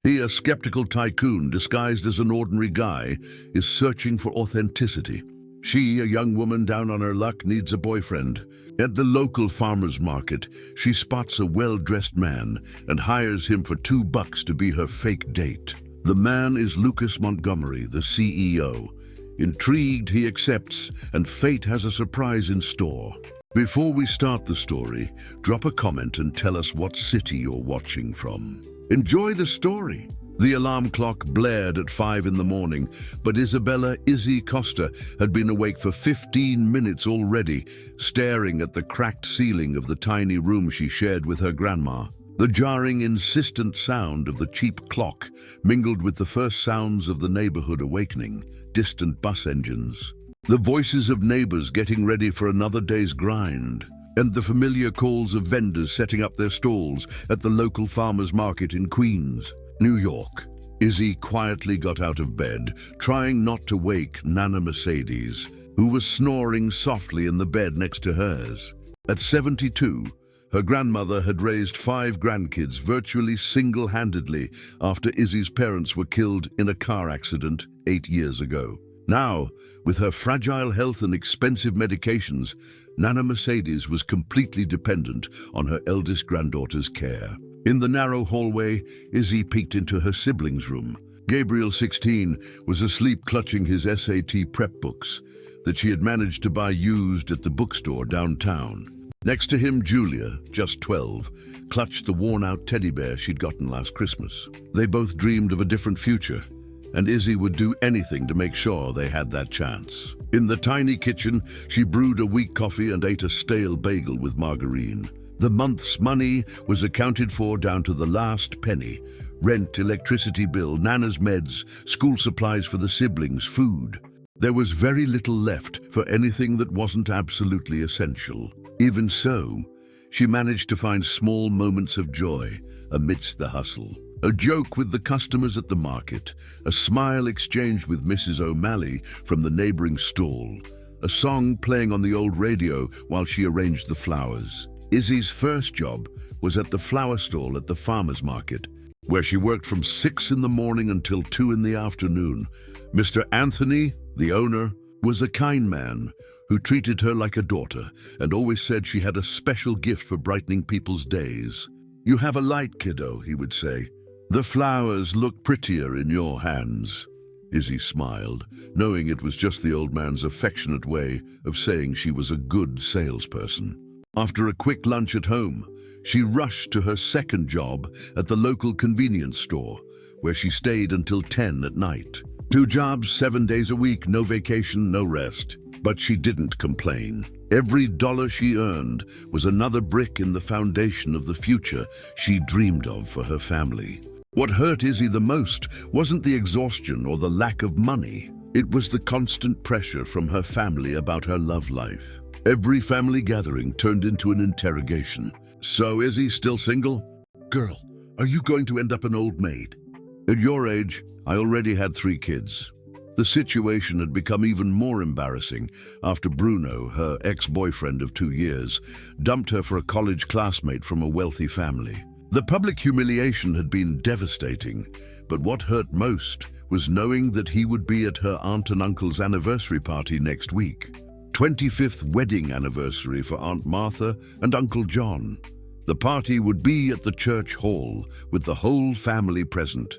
He, a skeptical tycoon disguised as an ordinary guy, is searching for authenticity. She, a young woman down on her luck, needs a boyfriend. At the local farmer's market, she spots a well-dressed man and hires him for $2 to be her fake date. The man is Lucas Montgomery, the CEO. Intrigued, he accepts, and fate has a surprise in store. Before we start the story, drop a comment and tell us what city you're watching from. Enjoy the story. The alarm clock blared at 5 in the morning, but Isabella Izzy Costa had been awake for 15 minutes already, staring at the cracked ceiling of the tiny room she shared with her grandma. The jarring, insistent sound of the cheap clock mingled with the first sounds of the neighborhood awakening, distant bus engines, the voices of neighbors getting ready for another day's grind, and the familiar calls of vendors setting up their stalls at the local farmers market in Queens, New York. Izzy quietly got out of bed, trying not to wake Nana Mercedes, who was snoring softly in the bed next to hers. At 72, her grandmother had raised 5 grandkids virtually single-handedly after Izzy's parents were killed in a car accident 8 years ago. Now, with her fragile health and expensive medications, Nana Mercedes was completely dependent on her eldest granddaughter's care. In the narrow hallway, Izzy peeked into her siblings' room. Gabriel, 16, was asleep clutching his SAT prep books that she had managed to buy used at the bookstore downtown. Next to him, Julia, just 12, clutched the worn-out teddy bear she'd gotten last Christmas. They both dreamed of a different future, and Izzy would do anything to make sure they had that chance. In the tiny kitchen, she brewed a weak coffee and ate a stale bagel with margarine. The month's money was accounted for down to the last penny. Rent, electricity bill, Nana's meds, school supplies for the siblings, food. There was very little left for anything that wasn't absolutely essential. Even so, she managed to find small moments of joy amidst the hustle. A joke with the customers at the market, a smile exchanged with Mrs. O'Malley from the neighboring stall, a song playing on the old radio while she arranged the flowers. Izzy's first job was at the flower stall at the farmer's market, where she worked from 6 in the morning until 2 in the afternoon. Mr. Anthony, the owner, was a kind man who treated her like a daughter and always said she had a special gift for brightening people's days. "You have a light, kiddo," he would say. "The flowers look prettier in your hands." Izzy smiled, knowing it was just the old man's affectionate way of saying she was a good salesperson. After a quick lunch at home, she rushed to her second job at the local convenience store, where she stayed until 10 at night. 2 jobs, 7 days a week, no vacation, no rest. But she didn't complain. Every dollar she earned was another brick in the foundation of the future she dreamed of for her family. What hurt Izzy the most wasn't the exhaustion or the lack of money. It was the constant pressure from her family about her love life. Every family gathering turned into an interrogation. "So Izzy still single? Girl, are you going to end up an old maid? At your age, I already had 3 kids." The situation had become even more embarrassing after Bruno, her ex-boyfriend of 2 years, dumped her for a college classmate from a wealthy family. The public humiliation had been devastating, but what hurt most was knowing that he would be at her aunt and uncle's anniversary party next week. 25th wedding anniversary for Aunt Martha and Uncle John. The party would be at the church hall with the whole family present.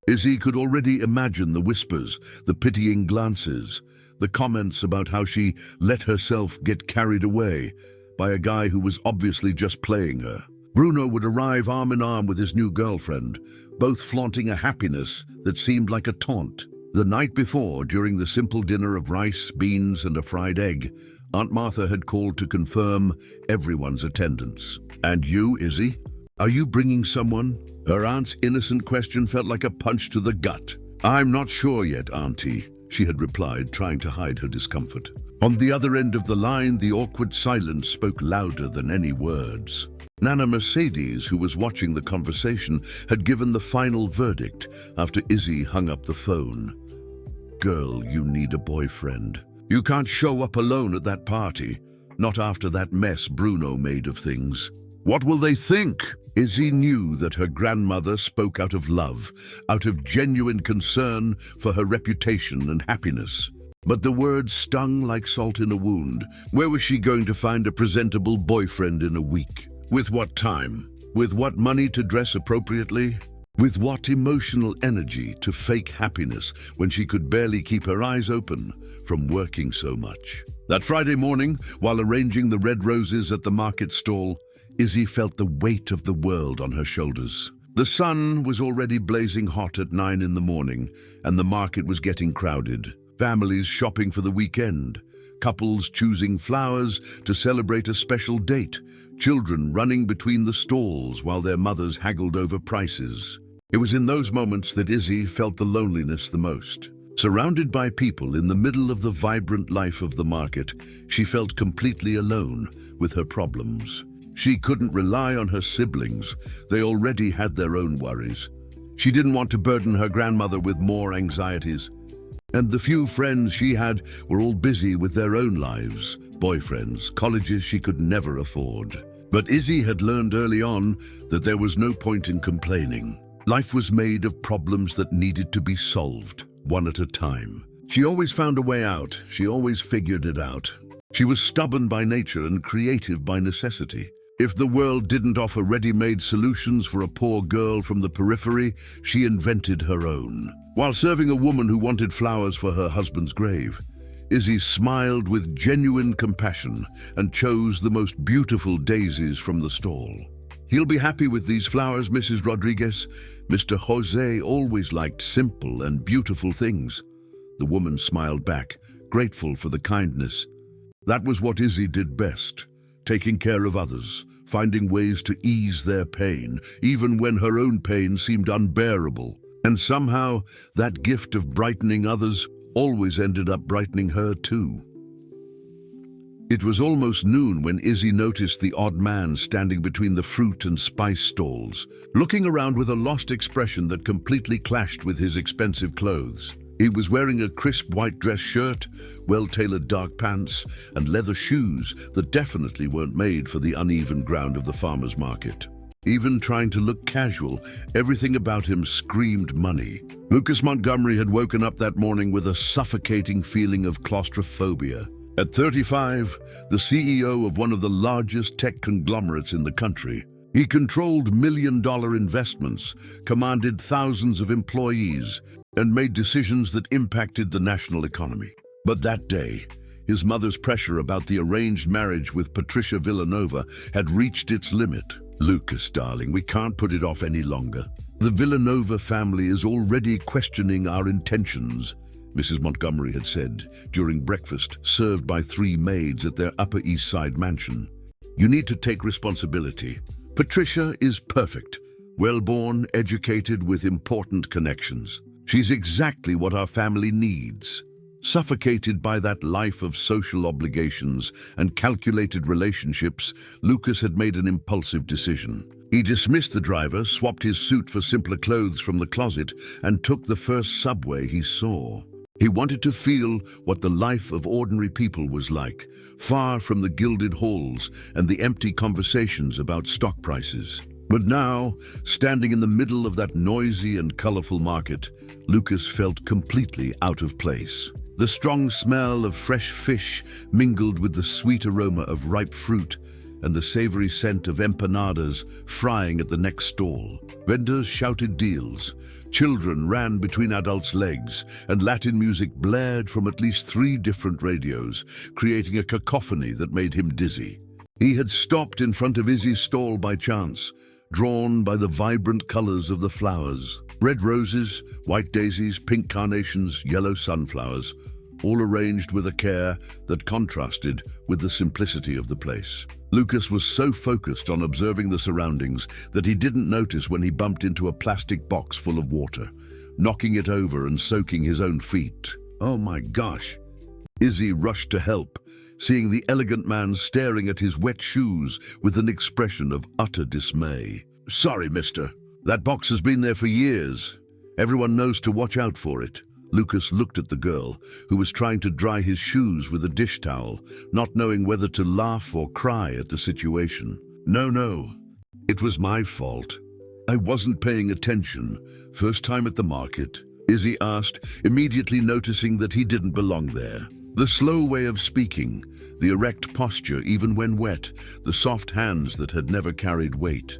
Izzy could already imagine the whispers, the pitying glances, the comments about how she let herself get carried away by a guy who was obviously just playing her. Bruno would arrive arm in arm with his new girlfriend, both flaunting a happiness that seemed like a taunt. The night before, during the simple dinner of rice, beans, and a fried egg, Aunt Martha had called to confirm everyone's attendance. "And you, Izzy? Are you bringing someone?" Her aunt's innocent question felt like a punch to the gut. "I'm not sure yet, Auntie," she had replied, trying to hide her discomfort. On the other end of the line, the awkward silence spoke louder than any words. Nana Mercedes, who was watching the conversation, had given the final verdict after Izzy hung up the phone. "Girl, you need a boyfriend. You can't show up alone at that party, not after that mess Bruno made of things." "What will they think?" Izzy knew that her grandmother spoke out of love, out of genuine concern for her reputation and happiness. But the words stung like salt in a wound. Where was she going to find a presentable boyfriend in a week? With what time? With what money to dress appropriately? With what emotional energy to fake happiness when she could barely keep her eyes open from working so much? That Friday morning, while arranging the red roses at the market stall, Izzy felt the weight of the world on her shoulders. The sun was already blazing hot at 9 in the morning, and the market was getting crowded. Families shopping for the weekend, couples choosing flowers to celebrate a special date, children running between the stalls while their mothers haggled over prices. It was in those moments that Izzy felt the loneliness the most. Surrounded by people in the middle of the vibrant life of the market, she felt completely alone with her problems. She couldn't rely on her siblings. They already had their own worries. She didn't want to burden her grandmother with more anxieties. And the few friends she had were all busy with their own lives, boyfriends, colleges she could never afford. But Izzy had learned early on that there was no point in complaining. Life was made of problems that needed to be solved, one at a time. She always found a way out. She always figured it out. She was stubborn by nature and creative by necessity. If the world didn't offer ready-made solutions for a poor girl from the periphery, she invented her own. While serving a woman who wanted flowers for her husband's grave, Izzy smiled with genuine compassion and chose the most beautiful daisies from the stall. "He'll be happy with these flowers, Mrs. Rodriguez. Mr. Jose always liked simple and beautiful things." The woman smiled back, grateful for the kindness. That was what Izzy did best, taking care of others, finding ways to ease their pain, even when her own pain seemed unbearable. And somehow, that gift of brightening others always ended up brightening her too. It was almost noon when Izzy noticed the odd man standing between the fruit and spice stalls, looking around with a lost expression that completely clashed with his expensive clothes. He was wearing a crisp white dress shirt, well-tailored dark pants, and leather shoes that definitely weren't made for the uneven ground of the farmer's market. Even trying to look casual, everything about him screamed money. Lucas Montgomery had woken up that morning with a suffocating feeling of claustrophobia. At 35, the CEO of one of the largest tech conglomerates in the country, he controlled million-dollar investments, commanded thousands of employees, and made decisions that impacted the national economy. But that day, his mother's pressure about the arranged marriage with Patricia Villanova had reached its limit. "Lucas, darling, we can't put it off any longer. The Villanova family is already questioning our intentions," Mrs. Montgomery had said during breakfast served by 3 maids at their Upper East Side mansion. "You need to take responsibility. Patricia is perfect, well-born, educated, with important connections. She's exactly what our family needs." Suffocated by that life of social obligations and calculated relationships, Lucas had made an impulsive decision. He dismissed the driver, swapped his suit for simpler clothes from the closet, and took the first subway he saw. He wanted to feel what the life of ordinary people was like, far from the gilded halls and the empty conversations about stock prices. But now, standing in the middle of that noisy and colorful market, Lucas felt completely out of place. The strong smell of fresh fish mingled with the sweet aroma of ripe fruit and the savory scent of empanadas frying at the next stall. Vendors shouted deals, children ran between adults' legs, and Latin music blared from at least 3 different radios, creating a cacophony that made him dizzy. He had stopped in front of Izzy's stall by chance, drawn by the vibrant colors of the flowers. Red roses, white daisies, pink carnations, yellow sunflowers, all arranged with a care that contrasted with the simplicity of the place. Lucas was so focused on observing the surroundings that he didn't notice when he bumped into a plastic box full of water, knocking it over and soaking his own feet. "Oh my gosh!" Izzy rushed to help, seeing the elegant man staring at his wet shoes with an expression of utter dismay. "Sorry, mister. That box has been there for years. Everyone knows to watch out for it." Lucas looked at the girl, who was trying to dry his shoes with a dish towel, not knowing whether to laugh or cry at the situation. No. It was my fault. I wasn't paying attention. First time at the market, Izzy asked, immediately noticing that he didn't belong there. The slow way of speaking, the erect posture even when wet, the soft hands that had never carried weight.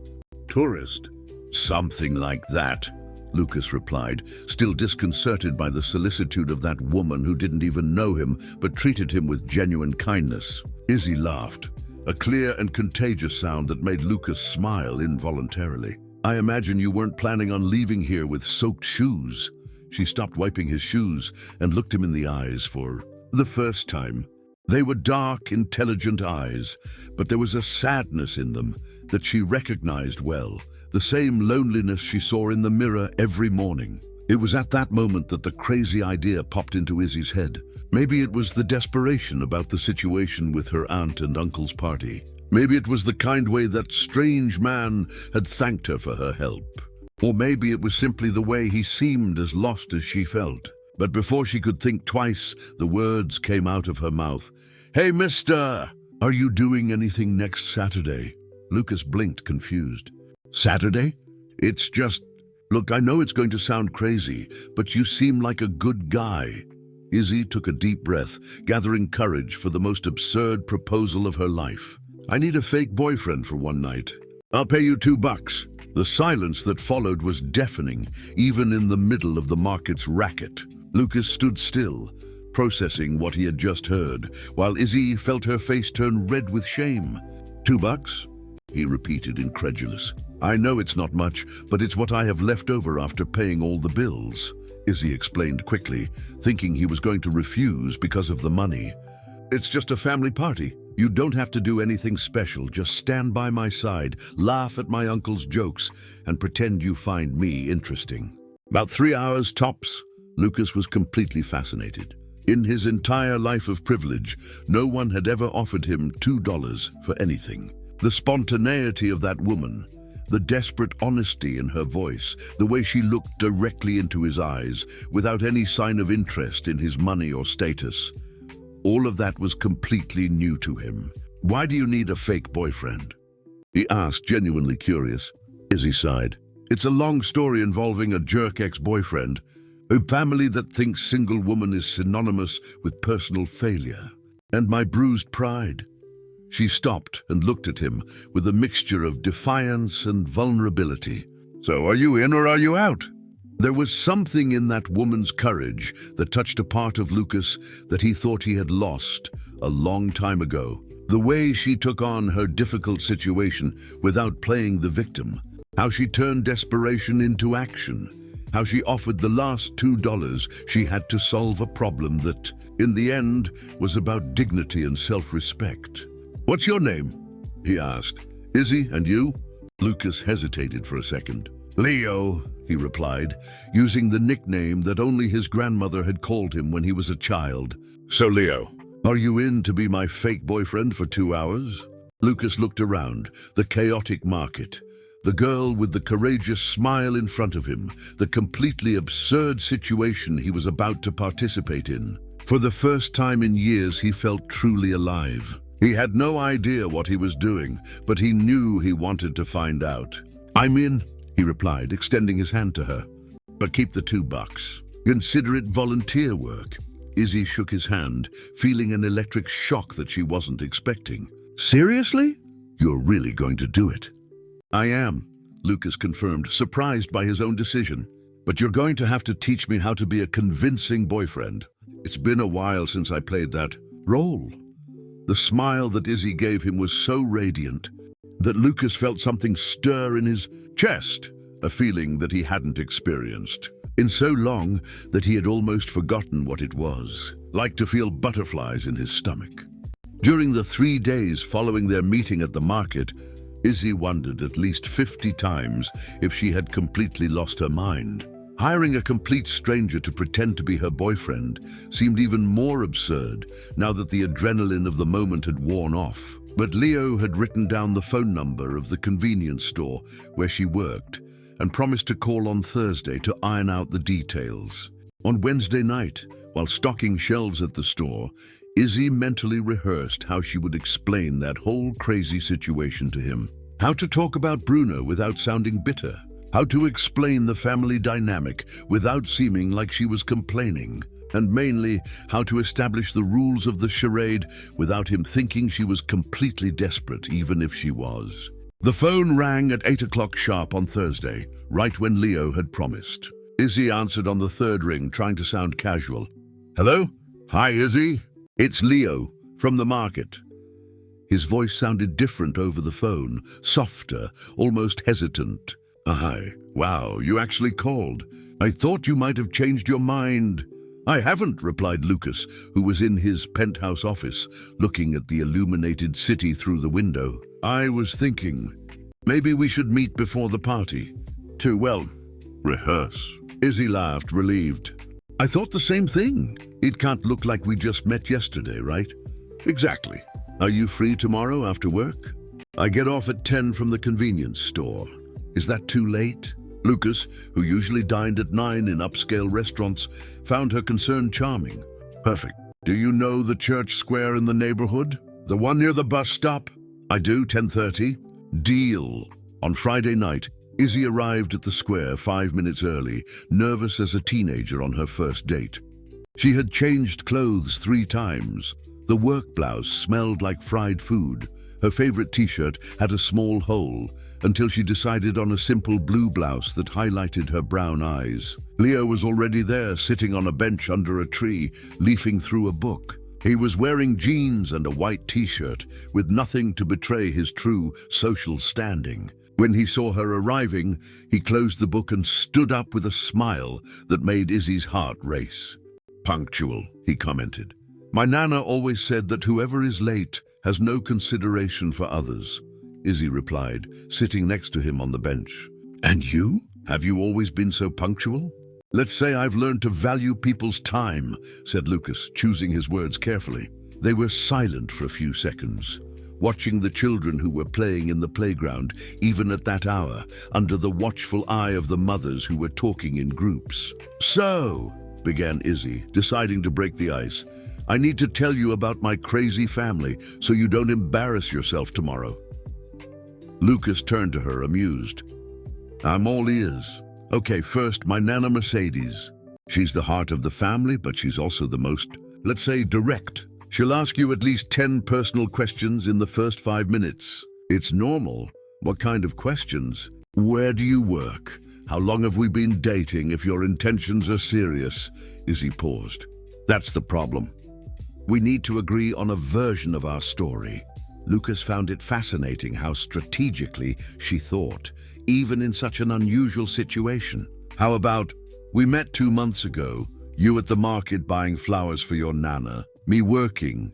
Tourist? Something like that, Lucas replied, still disconcerted by the solicitude of that woman who didn't even know him but treated him with genuine kindness. Izzy laughed, a clear and contagious sound that made Lucas smile involuntarily. I imagine you weren't planning on leaving here with soaked shoes. She stopped wiping his shoes and looked him in the eyes for the first time. They were dark, intelligent eyes, but there was a sadness in them that she recognized well, the same loneliness she saw in the mirror every morning. It was at that moment that the crazy idea popped into Izzy's head. Maybe it was the desperation about the situation with her aunt and uncle's party. Maybe it was the kind way that strange man had thanked her for her help. Or maybe it was simply the way he seemed as lost as she felt. But before she could think twice, the words came out of her mouth. Hey, mister! Are you doing anything next Saturday? Lucas blinked, confused. Saturday? It's just... Look, I know it's going to sound crazy, but you seem like a good guy. Izzy took a deep breath, gathering courage for the most absurd proposal of her life. I need a fake boyfriend for one night. I'll pay you $2. The silence that followed was deafening, even in the middle of the market's racket. Lucas stood still, processing what he had just heard, while Izzy felt her face turn red with shame. $2? He repeated, incredulous. I know it's not much, but it's what I have left over after paying all the bills, Izzy explained quickly, thinking he was going to refuse because of the money. It's just a family party. You don't have to do anything special. Just stand by my side, laugh at my uncle's jokes, and pretend you find me interesting. About 3 hours tops, Lucas was completely fascinated. In his entire life of privilege, no one had ever offered him $2 for anything. The spontaneity of that woman, the desperate honesty in her voice, the way she looked directly into his eyes, without any sign of interest in his money or status. All of that was completely new to him. Why do you need a fake boyfriend? He asked, genuinely curious. Izzy sighed. It's a long story involving a jerk ex-boyfriend, a family that thinks single woman is synonymous with personal failure, and my bruised pride. She stopped and looked at him with a mixture of defiance and vulnerability. So are you in or are you out? There was something in that woman's courage that touched a part of Lucas that he thought he had lost a long time ago. The way she took on her difficult situation without playing the victim. How she turned desperation into action. How she offered the last $2 she had to solve a problem that, in the end, was about dignity and self-respect. What's your name? He asked. Izzy, and you? Lucas hesitated for a second. Leo, he replied, using the nickname that only his grandmother had called him when he was a child. So Leo, are you in to be my fake boyfriend for 2 hours? Lucas looked around, the chaotic market, the girl with the courageous smile in front of him, the completely absurd situation he was about to participate in. For the first time in years, he felt truly alive. He had no idea what he was doing, but he knew he wanted to find out. I'm in, he replied, extending his hand to her. But keep the $2. Consider it volunteer work. Izzy shook his hand, feeling an electric shock that she wasn't expecting. Seriously? You're really going to do it? I am, Lucas confirmed, surprised by his own decision. But you're going to have to teach me how to be a convincing boyfriend. It's been a while since I played that role. The smile that Izzy gave him was so radiant that Lucas felt something stir in his chest, a feeling that he hadn't experienced in so long that he had almost forgotten what it was, like to feel butterflies in his stomach. During the 3 days following their meeting at the market, Izzy wondered at least 50 times if she had completely lost her mind. Hiring a complete stranger to pretend to be her boyfriend seemed even more absurd now that the adrenaline of the moment had worn off. But Leo had written down the phone number of the convenience store where she worked and promised to call on Thursday to iron out the details. On Wednesday night, while stocking shelves at the store, Izzy mentally rehearsed how she would explain that whole crazy situation to him. How to talk about Bruno without sounding bitter. How to explain the family dynamic without seeming like she was complaining. And mainly, how to establish the rules of the charade without him thinking she was completely desperate, even if she was. The phone rang at 8 o'clock sharp on Thursday, right when Leo had promised. Izzy answered on the third ring, trying to sound casual. Hello? Hi, Izzy. It's Leo, from the market. His voice sounded different over the phone, softer, almost hesitant. Hi. Wow, you actually called. I thought you might have changed your mind. I haven't, replied Lucas, who was in his penthouse office, looking at the illuminated city through the window. I was thinking, maybe we should meet before the party. Rehearse. Izzy laughed, relieved. I thought the same thing. It can't look like we just met yesterday, right? Exactly. Are you free tomorrow after work? I get off at 10 from the convenience store. Is that too late? Lucas, who usually dined at 9 in upscale restaurants, found her concern charming. Perfect. Do you know the church square in the neighborhood? The one near the bus stop? I do, 10:30. Deal. On Friday night, Izzy arrived at the square 5 minutes early, nervous as a teenager on her first date. She had changed clothes 3 times. The work blouse smelled like fried food. Her favorite t-shirt had a small hole, until she decided on a simple blue blouse that highlighted her brown eyes. Leo was already there, sitting on a bench under a tree, leafing through a book. He was wearing jeans and a white t-shirt, with nothing to betray his true social standing. When he saw her arriving, he closed the book and stood up with a smile that made Izzy's heart race. Punctual, he commented. My nana always said that whoever is late has no consideration for others, Izzy replied, sitting next to him on the bench. And you? Have you always been so punctual? Let's say I've learned to value people's time, said Lucas, choosing his words carefully. They were silent for a few seconds, watching the children who were playing in the playground, even at that hour, under the watchful eye of the mothers who were talking in groups. So, began Izzy, deciding to break the ice, I need to tell you about my crazy family so you don't embarrass yourself tomorrow. Lucas turned to her, amused. I'm all ears. Okay, first, my Nana Mercedes. She's the heart of the family, but she's also the most, let's say, direct. She'll ask you at least 10 personal questions in the first 5 minutes. It's normal. What kind of questions? Where do you work? How long have we been dating if your intentions are serious? Izzy paused. That's the problem. We need to agree on a version of our story. Lucas found it fascinating how strategically she thought, even in such an unusual situation. How about, we met 2 months ago, you at the market buying flowers for your nana, me working.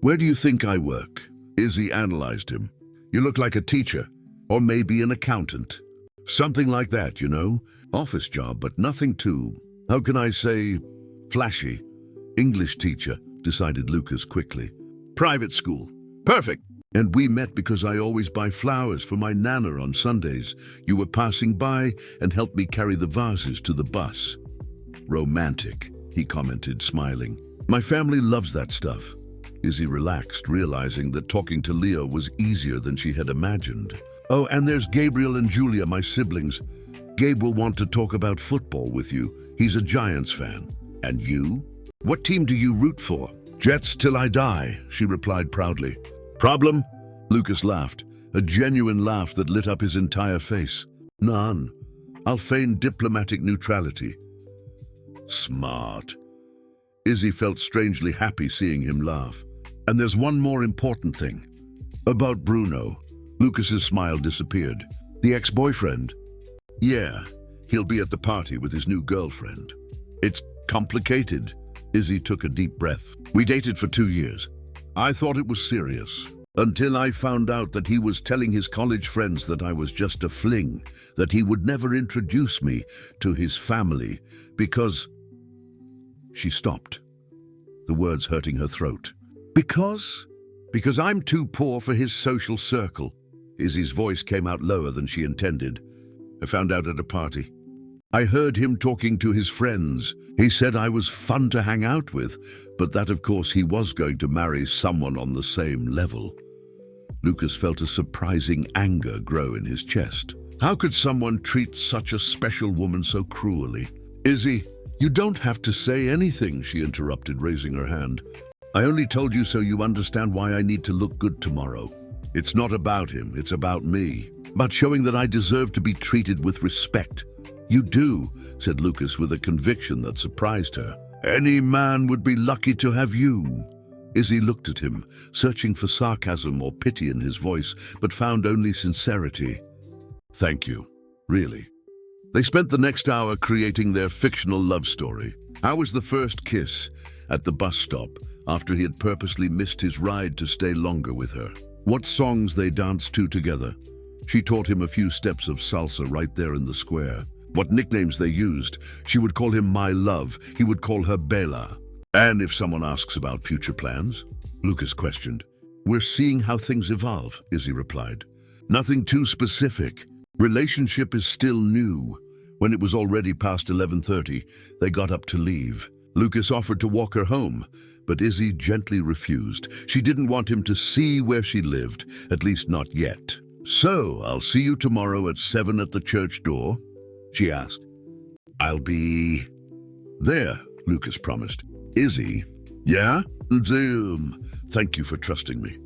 Where do you think I work? Izzy analyzed him. You look like a teacher, or maybe an accountant. Something like that, you know? Office job, but nothing too, how can I say, flashy. English teacher, decided Lucas quickly. Private school. Perfect. And we met because I always buy flowers for my nana on Sundays. You were passing by and helped me carry the vases to the bus. Romantic, he commented, smiling. My family loves that stuff. Izzy relaxed, realizing that talking to Leo was easier than she had imagined. Oh, and there's Gabriel and Julia, my siblings. Gabe will want to talk about football with you. He's a Giants fan. And you? What team do you root for? Jets till I die, she replied proudly. Problem? Lucas laughed, a genuine laugh that lit up his entire face. None. I'll feign diplomatic neutrality. Smart. Izzy felt strangely happy seeing him laugh. And there's one more important thing. About Bruno. Lucas's smile disappeared. The ex-boyfriend? Yeah, he'll be at the party with his new girlfriend. It's complicated. Izzy took a deep breath. We dated for 2 years. I thought it was serious, until I found out that he was telling his college friends that I was just a fling, that he would never introduce me to his family because... She stopped, the words hurting her throat. Because? Because I'm too poor for his social circle. Izzy's voice came out lower than she intended. I found out at a party. I heard him talking to his friends. He said I was fun to hang out with, but that of course he was going to marry someone on the same level. Lucas felt a surprising anger grow in his chest. How could someone treat such a special woman so cruelly? Izzy, you don't have to say anything, she interrupted, raising her hand. I only told you so you understand why I need to look good tomorrow. It's not about him, it's about me. About showing that I deserve to be treated with respect. You do, said Lucas with a conviction that surprised her. Any man would be lucky to have you. Izzy looked at him, searching for sarcasm or pity in his voice, but found only sincerity. Thank you, really. They spent the next hour creating their fictional love story. How was the first kiss? At the bus stop, after he had purposely missed his ride to stay longer with her. What songs they danced to together. She taught him a few steps of salsa right there in the square. What nicknames they used. She would call him my love, he would call her Bella. And if someone asks about future plans? Lucas questioned. We're seeing how things evolve, Izzy replied. Nothing too specific. Relationship is still new. When it was already past 11:30, they got up to leave. Lucas offered to walk her home, but Izzy gently refused. She didn't want him to see where she lived, at least not yet. So, I'll see you tomorrow at 7 at the church door? She asked. I'll be there, Lucas promised. Izzy? Yeah? Thank you for trusting me.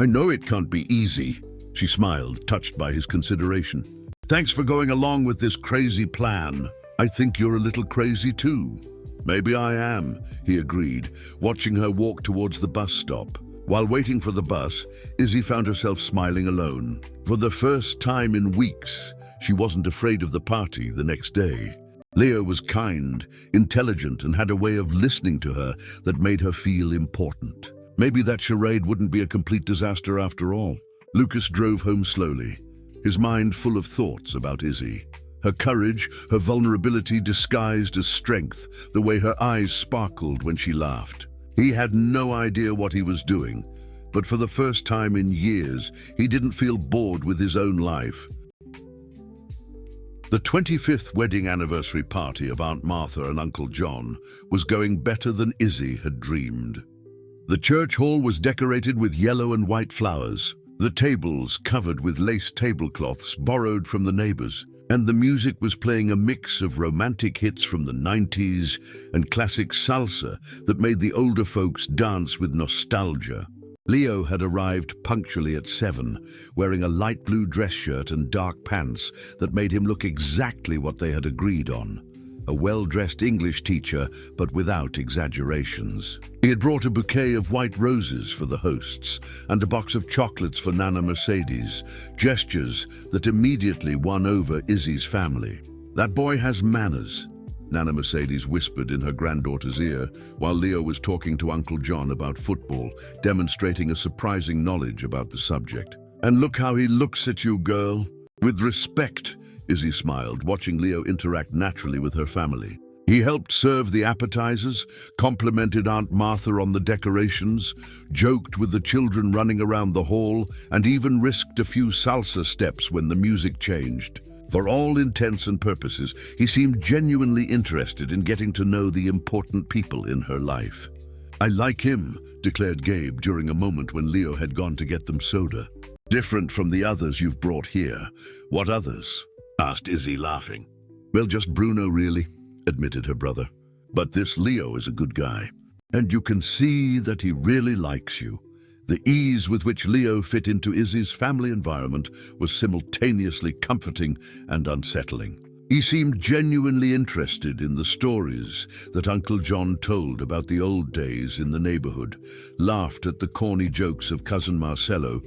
I know it can't be easy. She smiled, touched by his consideration. Thanks for going along with this crazy plan. I think you're a little crazy too. Maybe I am, he agreed, watching her walk towards the bus stop. While waiting for the bus, Izzy found herself smiling alone. For the first time in weeks, she wasn't afraid of the party the next day. Leo was kind, intelligent, and had a way of listening to her that made her feel important. Maybe that charade wouldn't be a complete disaster after all. Lucas drove home slowly, his mind full of thoughts about Izzy. Her courage, her vulnerability disguised as strength, the way her eyes sparkled when she laughed. He had no idea what he was doing, but for the first time in years, he didn't feel bored with his own life. The 25th wedding anniversary party of Aunt Martha and Uncle John was going better than Izzy had dreamed. The church hall was decorated with yellow and white flowers, the tables covered with lace tablecloths borrowed from the neighbors, and the music was playing a mix of romantic hits from the 90s and classic salsa that made the older folks dance with nostalgia. Leo had arrived punctually at 7, wearing a light blue dress shirt and dark pants that made him look exactly what they had agreed on. A well-dressed English teacher, but without exaggerations. He had brought a bouquet of white roses for the hosts and a box of chocolates for Nana Mercedes, gestures that immediately won over Izzy's family. That boy has manners, Nana Mercedes whispered in her granddaughter's ear while Leo was talking to Uncle John about football, demonstrating a surprising knowledge about the subject. And look how he looks at you, girl. With respect, Izzy smiled, watching Leo interact naturally with her family. He helped serve the appetizers, complimented Aunt Martha on the decorations, joked with the children running around the hall, and even risked a few salsa steps when the music changed. For all intents and purposes, he seemed genuinely interested in getting to know the important people in her life. I like him, declared Gabe during a moment when Leo had gone to get them soda. Different from the others you've brought here. What others? Asked Izzy, laughing. Well, just Bruno, really, admitted her brother. But this Leo is a good guy, and you can see that he really likes you. The ease with which Leo fit into Izzy's family environment was simultaneously comforting and unsettling. He seemed genuinely interested in the stories that Uncle John told about the old days in the neighborhood, laughed at the corny jokes of Cousin Marcelo,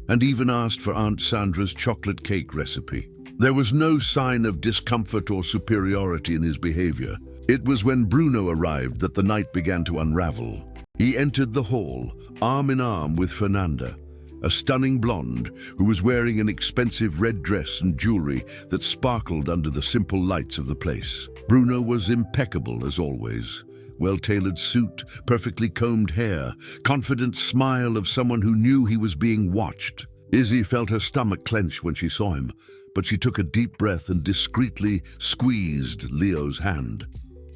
and even asked for Aunt Sandra's chocolate cake recipe. There was no sign of discomfort or superiority in his behavior. It was when Bruno arrived that the night began to unravel. He entered the hall, arm in arm with Fernanda, a stunning blonde who was wearing an expensive red dress and jewelry that sparkled under the simple lights of the place. Bruno was impeccable as always. Well-tailored suit, perfectly combed hair, confident smile of someone who knew he was being watched. Izzy felt her stomach clench when she saw him, but she took a deep breath and discreetly squeezed Leo's hand.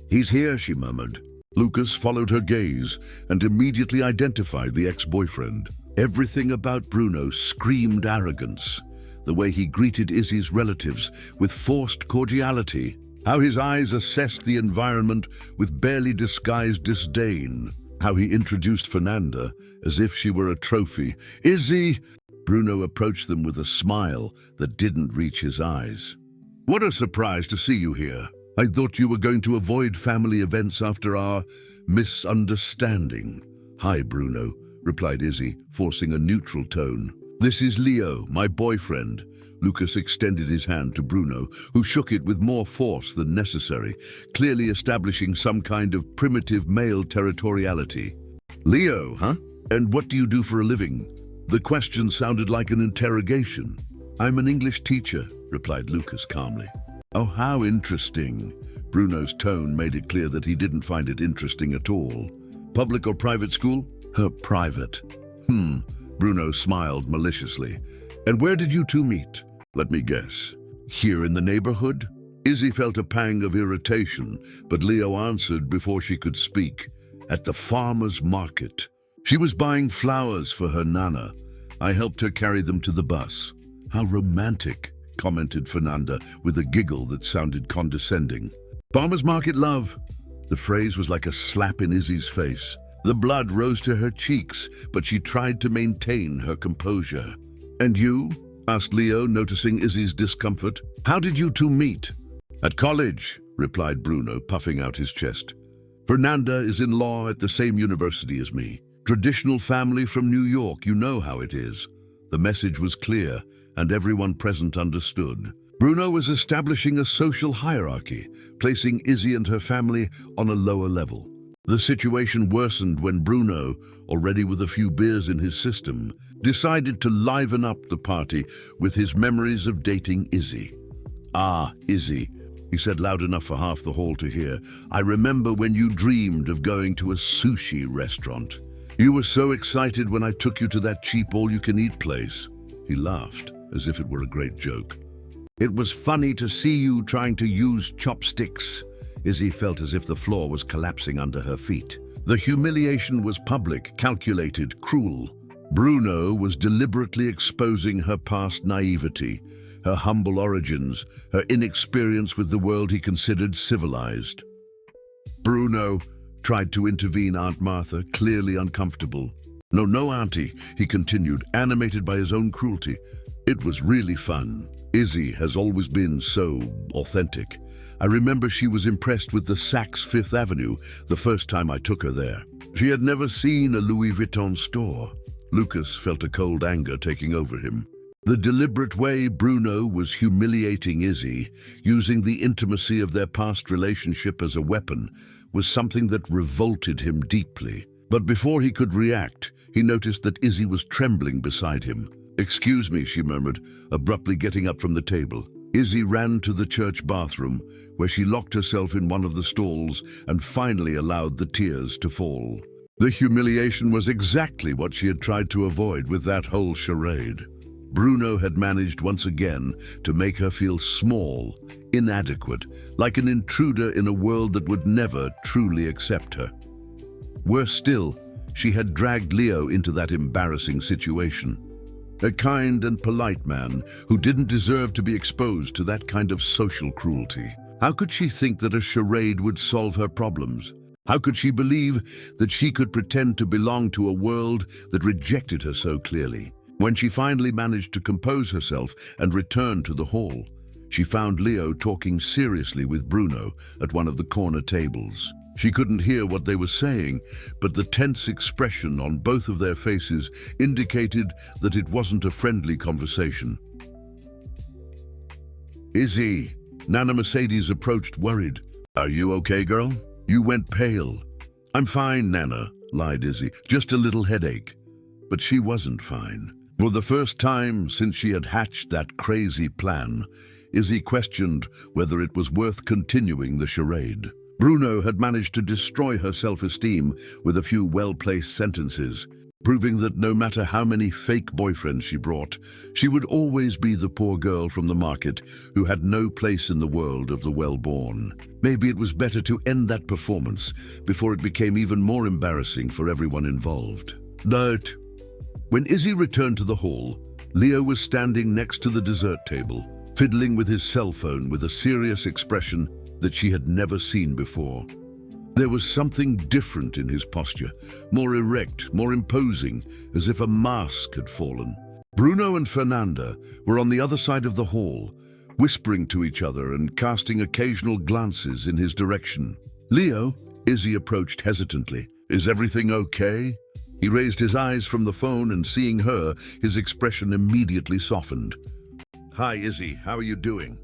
"He's here," she murmured. Lucas followed her gaze and immediately identified the ex-boyfriend. Everything about Bruno screamed arrogance. The way he greeted Izzy's relatives with forced cordiality, how his eyes assessed the environment with barely disguised disdain, how he introduced Fernanda as if she were a trophy. "Izzy!" Bruno approached them with a smile that didn't reach his eyes. "What a surprise to see you here. I thought you were going to avoid family events after our misunderstanding." "Hi, Bruno," replied Izzy, forcing a neutral tone. "This is Leo, my boyfriend." Lucas extended his hand to Bruno, who shook it with more force than necessary, clearly establishing some kind of primitive male territoriality. "Leo, huh? And what do you do for a living?" The question sounded like an interrogation. "I'm an English teacher," replied Lucas calmly. "Oh, how interesting." Bruno's tone made it clear that he didn't find it interesting at all. "Public or private school?" Private." Bruno smiled maliciously. "And where did you two meet?" "Let me guess. Here in the neighborhood?" Izzy felt a pang of irritation, but Leo answered before she could speak. "At the farmer's market. She was buying flowers for her nana. I helped her carry them to the bus." "How romantic," commented Fernanda with a giggle that sounded condescending. "Farmer's market love." The phrase was like a slap in Izzy's face. The blood rose to her cheeks, but she tried to maintain her composure. "And you?" asked Leo, noticing Izzy's discomfort. "How did you two meet?" "At college," replied Bruno, puffing out his chest. "Fernanda is in law at the same university as me. Traditional family from New York, you know how it is." The message was clear, and everyone present understood. Bruno was establishing a social hierarchy, placing Izzy and her family on a lower level. The situation worsened when Bruno, already with a few beers in his system, decided to liven up the party with his memories of dating Izzy. "Ah, Izzy," he said loud enough for half the hall to hear, "I remember when you dreamed of going to a sushi restaurant. You were so excited when I took you to that cheap all-you-can-eat place." He laughed, as if it were a great joke. "It was funny to see you trying to use chopsticks." Izzy felt as if the floor was collapsing under her feet. The humiliation was public, calculated, cruel. Bruno was deliberately exposing her past naivety, her humble origins, her inexperience with the world he considered civilized. "Bruno," tried to intervene Aunt Martha, clearly uncomfortable. No, Auntie," he continued, animated by his own cruelty. "It was really fun. Izzy has always been so authentic. I remember she was impressed with the Saks Fifth Avenue the first time I took her there. She had never seen a Louis Vuitton store." Lucas felt a cold anger taking over him. The deliberate way Bruno was humiliating Izzy, using the intimacy of their past relationship as a weapon, was something that revolted him deeply. But before he could react, he noticed that Izzy was trembling beside him. "Excuse me," she murmured, abruptly getting up from the table. Izzy ran to the church bathroom, where she locked herself in one of the stalls and finally allowed the tears to fall. The humiliation was exactly what she had tried to avoid with that whole charade. Bruno had managed once again to make her feel small, inadequate, like an intruder in a world that would never truly accept her. Worse still, she had dragged Leo into that embarrassing situation. A kind and polite man who didn't deserve to be exposed to that kind of social cruelty. How could she think that a charade would solve her problems? How could she believe that she could pretend to belong to a world that rejected her so clearly? When she finally managed to compose herself and return to the hall, she found Leo talking seriously with Bruno at one of the corner tables. She couldn't hear what they were saying, but the tense expression on both of their faces indicated that it wasn't a friendly conversation. "Izzy," Nana Mercedes approached worried. "Are you okay, girl? You went pale." "I'm fine, Nana," lied Izzy. "Just a little headache." But she wasn't fine. For the first time since she had hatched that crazy plan, Izzy questioned whether it was worth continuing the charade. Bruno had managed to destroy her self-esteem with a few well-placed sentences, proving that no matter how many fake boyfriends she brought, she would always be the poor girl from the market who had no place in the world of the well-born. Maybe it was better to end that performance before it became even more embarrassing for everyone involved. "Note," When Izzy returned to the hall, Leo was standing next to the dessert table, fiddling with his cell phone with a serious expression that she had never seen before. There was something different in his posture, more erect, more imposing, as if a mask had fallen. Bruno and Fernanda were on the other side of the hall, whispering to each other and casting occasional glances in his direction. "Leo," Izzy approached hesitantly. "Is everything okay?" He raised his eyes from the phone and seeing her, his expression immediately softened. "Hi, Izzy, how are you doing?"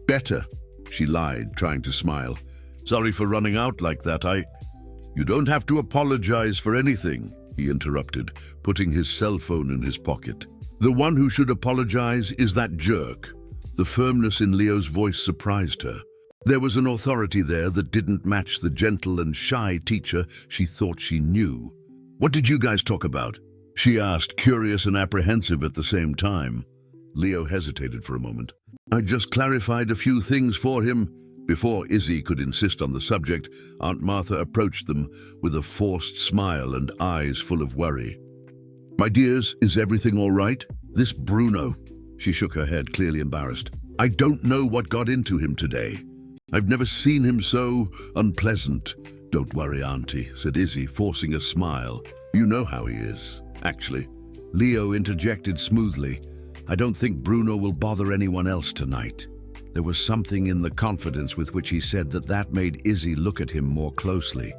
"Better," she lied, trying to smile. "Sorry for running out like that. You don't have to apologize for anything," he interrupted, putting his cell phone in his pocket. "The one who should apologize is that jerk." The firmness in Leo's voice surprised her. There was an authority there that didn't match the gentle and shy teacher she thought she knew. "What did you guys talk about?" she asked, curious and apprehensive at the same time. Leo hesitated for a moment. "I just clarified a few things for him." Before Izzy could insist on the subject, Aunt Martha approached them with a forced smile and eyes full of worry. "My dears, is everything all right? This Bruno..." She shook her head, clearly embarrassed. "I don't know what got into him today. I've never seen him so unpleasant." "Don't worry, Auntie," said Izzy, forcing a smile. "You know how he is." "Actually," Leo interjected smoothly, "I don't think Bruno will bother anyone else tonight." There was something in the confidence with which he said that made Izzy look at him more closely.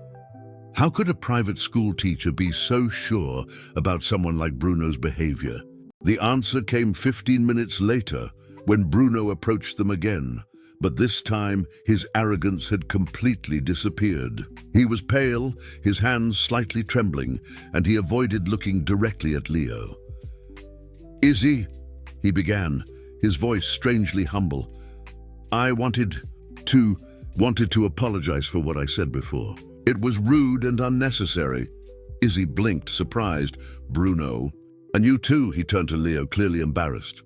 How could a private school teacher be so sure about someone like Bruno's behavior? The answer came 15 minutes later, when Bruno approached them again. But this time, his arrogance had completely disappeared. He was pale, his hands slightly trembling, and he avoided looking directly at Leo. "Izzy," he began, his voice strangely humble, I wanted to apologize for what I said before. It was rude and unnecessary." Izzy blinked, surprised. "Bruno." "And you too," he turned to Leo, clearly embarrassed.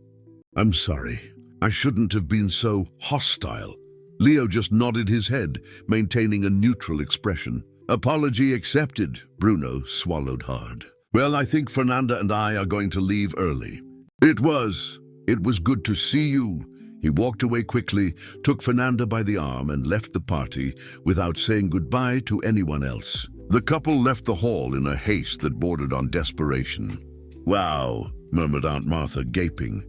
"I'm sorry. I shouldn't have been so hostile." Leo just nodded his head, maintaining a neutral expression. "Apology accepted." Bruno swallowed hard. "Well, I think Fernanda and I are going to leave early." It was good to see you." He walked away quickly, took Fernanda by the arm and left the party without saying goodbye to anyone else. The couple left the hall in a haste that bordered on desperation. "Wow," murmured Aunt Martha, gaping.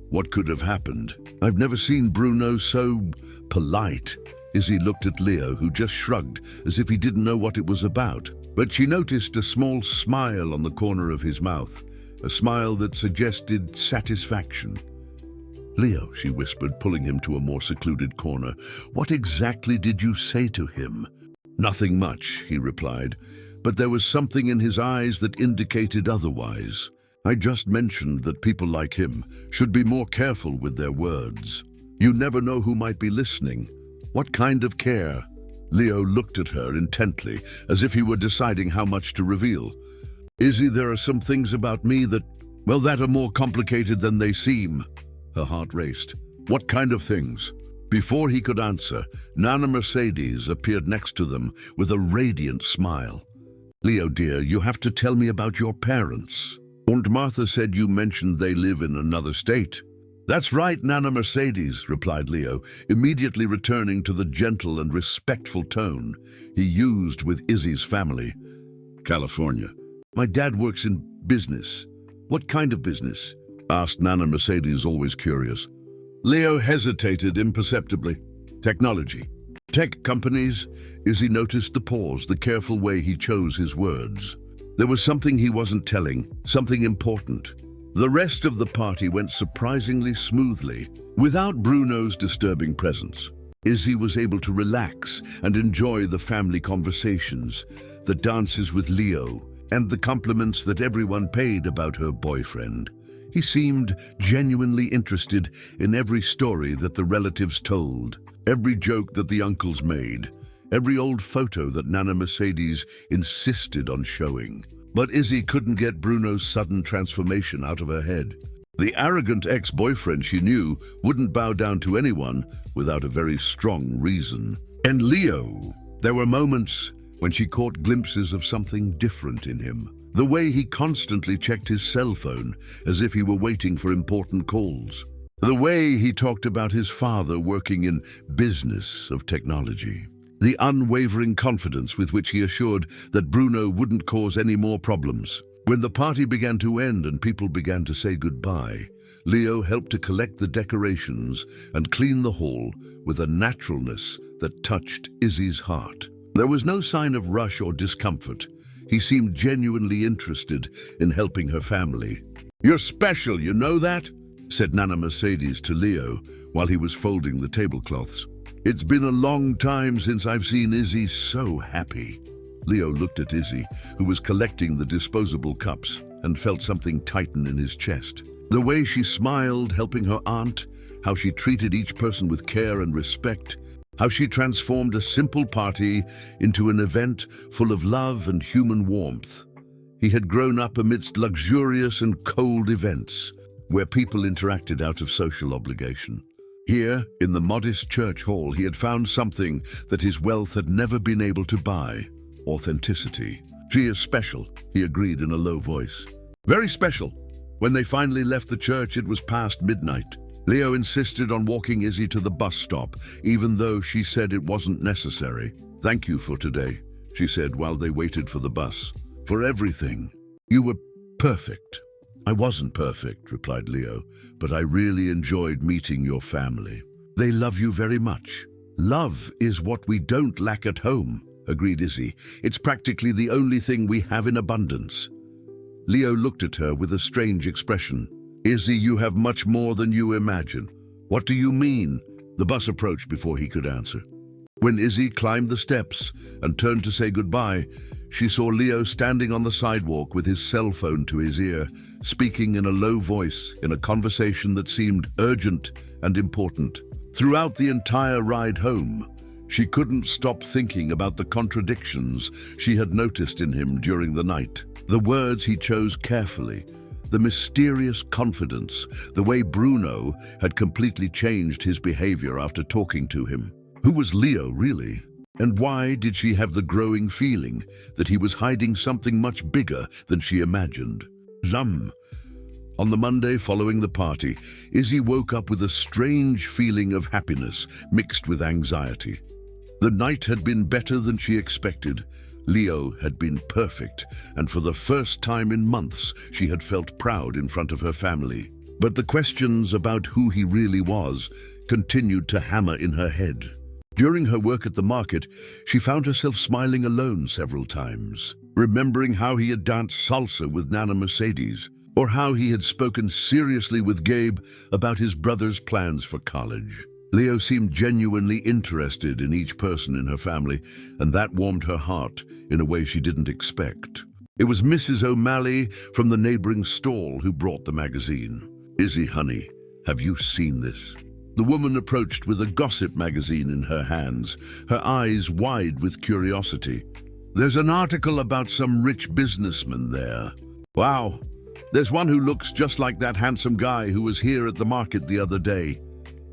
"What could have happened? I've never seen Bruno so polite." Izzy looked at Leo, who just shrugged as if he didn't know what it was about. But she noticed a small smile on the corner of his mouth, a smile that suggested satisfaction. "Leo," she whispered, pulling him to a more secluded corner, "what exactly did you say to him?" "Nothing much," he replied, but there was something in his eyes that indicated otherwise. "I just mentioned that people like him should be more careful with their words. You never know who might be listening." "What kind of care?" Leo looked at her intently, as if he were deciding how much to reveal. "Izzy, there are some things about me that are more complicated than they seem." Her heart raced. "What kind of things?" Before he could answer, Nana Mercedes appeared next to them with a radiant smile. "Leo, dear, you have to tell me about your parents. Aunt Martha said you mentioned they live in another state." "That's right, Nana Mercedes," replied Leo, immediately returning to the gentle and respectful tone he used with Izzy's family. "California. My dad works in business." "What kind of business?" asked Nana Mercedes, always curious. Leo hesitated imperceptibly. "Technology. Tech companies." Izzy noticed the pause, the careful way he chose his words. There was something he wasn't telling, something important. The rest of the party went surprisingly smoothly, without Bruno's disturbing presence. Izzy was able to relax and enjoy the family conversations, the dances with Leo, and the compliments that everyone paid about her boyfriend. He seemed genuinely interested in every story that the relatives told, every joke that the uncles made, every old photo that Nana Mercedes insisted on showing. But Izzy couldn't get Bruno's sudden transformation out of her head. The arrogant ex-boyfriend she knew wouldn't bow down to anyone without a very strong reason. And Leo, there were moments when she caught glimpses of something different in him. The way he constantly checked his cell phone as if he were waiting for important calls. The way he talked about his father working in business of technology. The unwavering confidence with which he assured that Bruno wouldn't cause any more problems. When the party began to end and people began to say goodbye, Leo helped to collect the decorations and clean the hall with a naturalness that touched Izzy's heart. There was no sign of rush or discomfort. He seemed genuinely interested in helping her family. "You're special, you know that?" said Nana Mercedes to Leo while he was folding the tablecloths. "It's been a long time since I've seen Izzy so happy." Leo looked at Izzy, who was collecting the disposable cups, and felt something tighten in his chest. The way she smiled, helping her aunt, how she treated each person with care and respect, how she transformed a simple party into an event full of love and human warmth. He had grown up amidst luxurious and cold events, where people interacted out of social obligation. Here, in the modest church hall, he had found something that his wealth had never been able to buy: authenticity. "She is special," he agreed in a low voice. "Very special." When they finally left the church, it was past midnight. Leo insisted on walking Izzy to the bus stop, even though she said it wasn't necessary. "Thank you for today," she said while they waited for the bus. "For everything. You were perfect." "I wasn't perfect," replied Leo, "but I really enjoyed meeting your family. They love you very much." "Love is what we don't lack at home," agreed Izzy. "It's practically the only thing we have in abundance." Leo looked at her with a strange expression. "Izzy, you have much more than you imagine." "What do you mean?" The bus approached before he could answer. When Izzy climbed the steps and turned to say goodbye, she saw Leo standing on the sidewalk with his cell phone to his ear, speaking in a low voice in a conversation that seemed urgent and important. Throughout the entire ride home, she couldn't stop thinking about the contradictions she had noticed in him during the night. The words he chose carefully, the mysterious confidence, the way Bruno had completely changed his behavior after talking to him. Who was Leo, really? And why did she have the growing feeling that he was hiding something much bigger than she imagined? On the Monday following the party, Izzy woke up with a strange feeling of happiness mixed with anxiety. The night had been better than she expected. Leo had been perfect, and for the first time in months, she had felt proud in front of her family. But the questions about who he really was continued to hammer in her head. During her work at the market, she found herself smiling alone several times, remembering how he had danced salsa with Nana Mercedes, or how he had spoken seriously with Gabe about his brother's plans for college. Leo seemed genuinely interested in each person in her family, and that warmed her heart in a way she didn't expect. It was Mrs. O'Malley from the neighboring stall who brought the magazine. "Izzy, honey, have you seen this?" The woman approached with a gossip magazine in her hands, her eyes wide with curiosity. "There's an article about some rich businessman there." "Wow, there's one who looks just like that handsome guy who was here at the market the other day."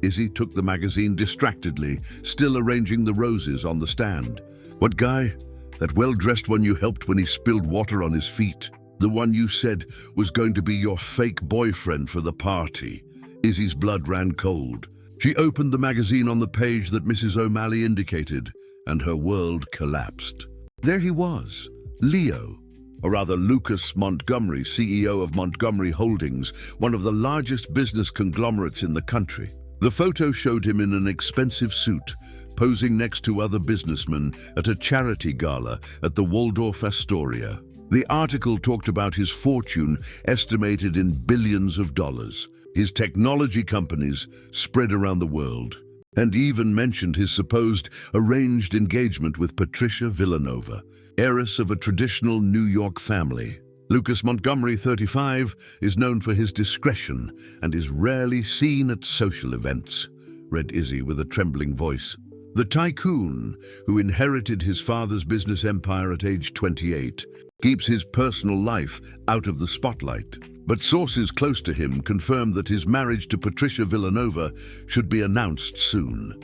Izzy took the magazine distractedly, still arranging the roses on the stand. "What guy? That well-dressed one you helped when he spilled water on his feet? The one you said was going to be your fake boyfriend for the party." Izzy's blood ran cold. She opened the magazine on the page that Mrs. O'Malley indicated, and her world collapsed. There he was, Leo, or rather Lucas Montgomery, CEO of Montgomery Holdings, one of the largest business conglomerates in the country. The photo showed him in an expensive suit, posing next to other businessmen at a charity gala at the Waldorf Astoria. The article talked about his fortune estimated in billions of dollars, his technology companies spread around the world, and even mentioned his supposed arranged engagement with Patricia Villanova, heiress of a traditional New York family. Lucas Montgomery, 35, is known for his discretion and is rarely seen at social events, read Izzy with a trembling voice. The tycoon, who inherited his father's business empire at age 28, keeps his personal life out of the spotlight. But sources close to him confirmed that his marriage to Patricia Villanova should be announced soon.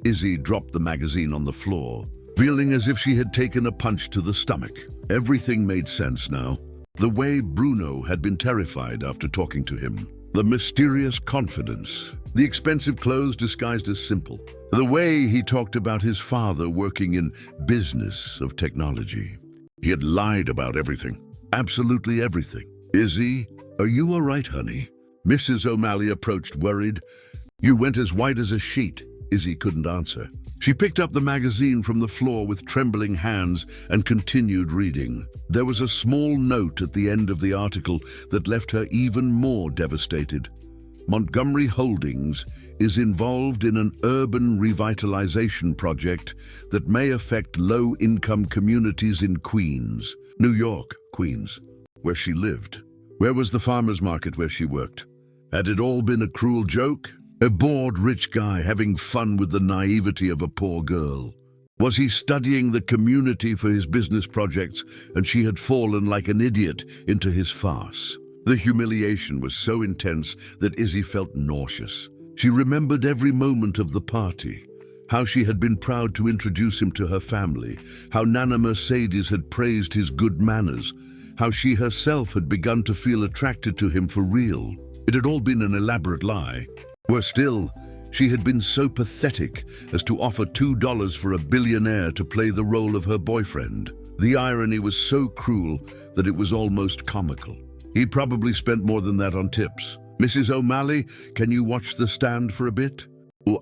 Izzy dropped the magazine on the floor, feeling as if she had taken a punch to the stomach. Everything made sense now. The way Bruno had been terrified after talking to him. The mysterious confidence. The expensive clothes disguised as simple. The way he talked about his father working in business of technology. He had lied about everything. Absolutely everything. Izzy, are you all right, honey? Mrs. O'Malley approached worried. You went as white as a sheet. Izzy couldn't answer. She picked up the magazine from the floor with trembling hands and continued reading. There was a small note at the end of the article that left her even more devastated. Montgomery Holdings is involved in an urban revitalization project that may affect low-income communities in Queens, New York, Queens, where she lived. Where was the farmer's market where she worked? Had it all been a cruel joke? A bored rich guy having fun with the naivety of a poor girl? Was he studying the community for his business projects and she had fallen like an idiot into his farce? The humiliation was so intense that Izzy felt nauseous. She remembered every moment of the party, how she had been proud to introduce him to her family, how Nana Mercedes had praised his good manners, how she herself had begun to feel attracted to him for real. It had all been an elaborate lie. Worse still, she had been so pathetic as to offer $2 for a billionaire to play the role of her boyfriend. The irony was so cruel that it was almost comical. He probably spent more than that on tips. Mrs. O'Malley, can you watch the stand for a bit?